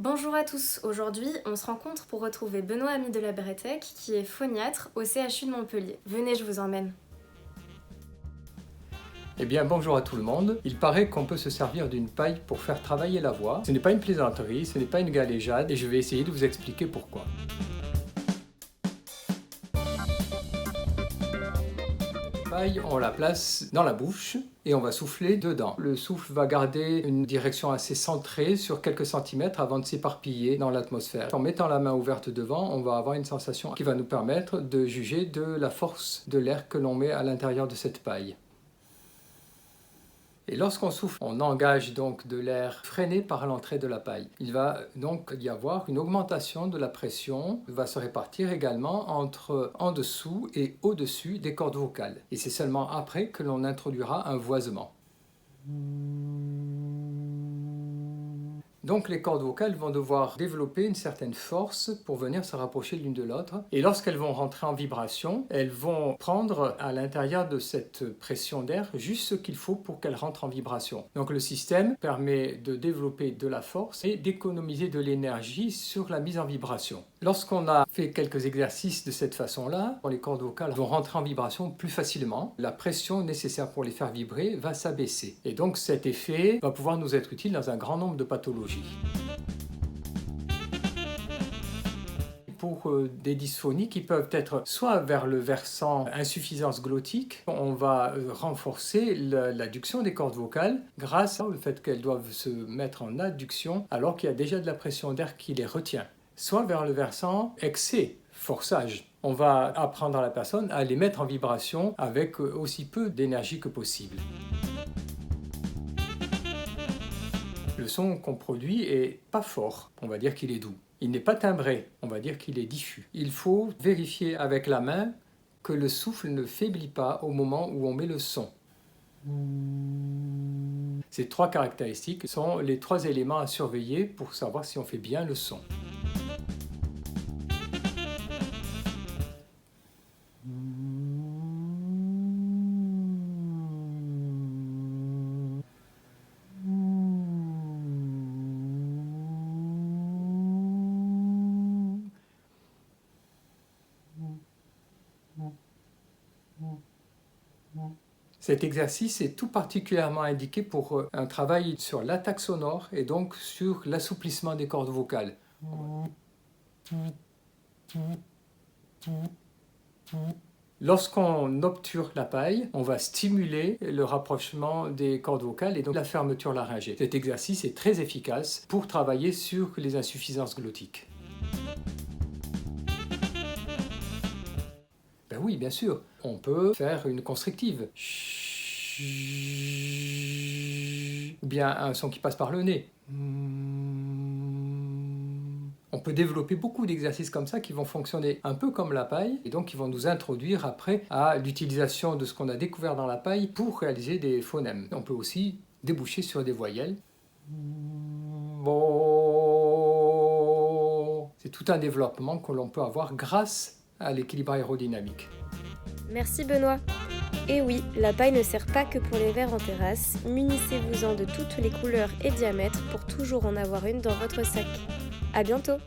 Bonjour à tous, aujourd'hui on se rencontre pour retrouver Benoît Ami de la Bretec qui est phoniatre au CHU de Montpellier. Venez, je vous emmène. Eh bien bonjour à tout le monde. Il paraît qu'on peut se servir d'une paille pour faire travailler la voix. Ce n'est pas une plaisanterie, ce n'est pas une galéjade et je vais essayer de vous expliquer pourquoi. La paille, on la place dans la bouche et on va souffler dedans. Le souffle va garder une direction assez centrée sur quelques centimètres avant de s'éparpiller dans l'atmosphère. En mettant la main ouverte devant, on va avoir une sensation qui va nous permettre de juger de la force de l'air que l'on met à l'intérieur de cette paille. Et lorsqu'on souffle, on engage donc de l'air freiné par l'entrée de la paille. Il va donc y avoir une augmentation de la pression, va se répartir également entre en dessous et au-dessus des cordes vocales. Et c'est seulement après que l'on introduira un voisement. Donc les cordes vocales vont devoir développer une certaine force pour venir se rapprocher l'une de l'autre. Et lorsqu'elles vont rentrer en vibration, elles vont prendre à l'intérieur de cette pression d'air juste ce qu'il faut pour qu'elles rentrent en vibration. Donc le système permet de développer de la force et d'économiser de l'énergie sur la mise en vibration. Lorsqu'on a fait quelques exercices de cette façon-là, les cordes vocales vont rentrer en vibration plus facilement. La pression nécessaire pour les faire vibrer va s'abaisser. Et donc cet effet va pouvoir nous être utile dans un grand nombre de pathologies. Pour des dysphonies qui peuvent être soit vers le versant insuffisance glottique, on va renforcer l'adduction des cordes vocales grâce au fait qu'elles doivent se mettre en adduction alors qu'il y a déjà de la pression d'air qui les retient. Soit vers le versant excès, forçage. On va apprendre à la personne à les mettre en vibration avec aussi peu d'énergie que possible. Le son qu'on produit est pas fort, on va dire qu'il est doux. Il n'est pas timbré, on va dire qu'il est diffus. Il faut vérifier avec la main que le souffle ne faiblit pas au moment où on met le son. Ces trois caractéristiques sont les trois éléments à surveiller pour savoir si on fait bien le son. Cet exercice est tout particulièrement indiqué pour un travail sur l'attaque sonore et donc sur l'assouplissement des cordes vocales. Lorsqu'on obture la paille, on va stimuler le rapprochement des cordes vocales et donc la fermeture laryngée. Cet exercice est très efficace pour travailler sur les insuffisances glottiques. Ben oui, bien sûr, on peut faire une constrictive. Ou bien un son qui passe par le nez. On peut développer beaucoup d'exercices comme ça qui vont fonctionner un peu comme la paille et donc qui vont nous introduire après à l'utilisation de ce qu'on a découvert dans la paille pour réaliser des phonèmes. On peut aussi déboucher sur des voyelles. C'est tout un développement que l'on peut avoir grâce à l'équilibre aérodynamique. Merci Benoît. Et oui, la paille ne sert pas que pour les verres en terrasse, munissez-vous-en de toutes les couleurs et diamètres pour toujours en avoir une dans votre sac. À bientôt!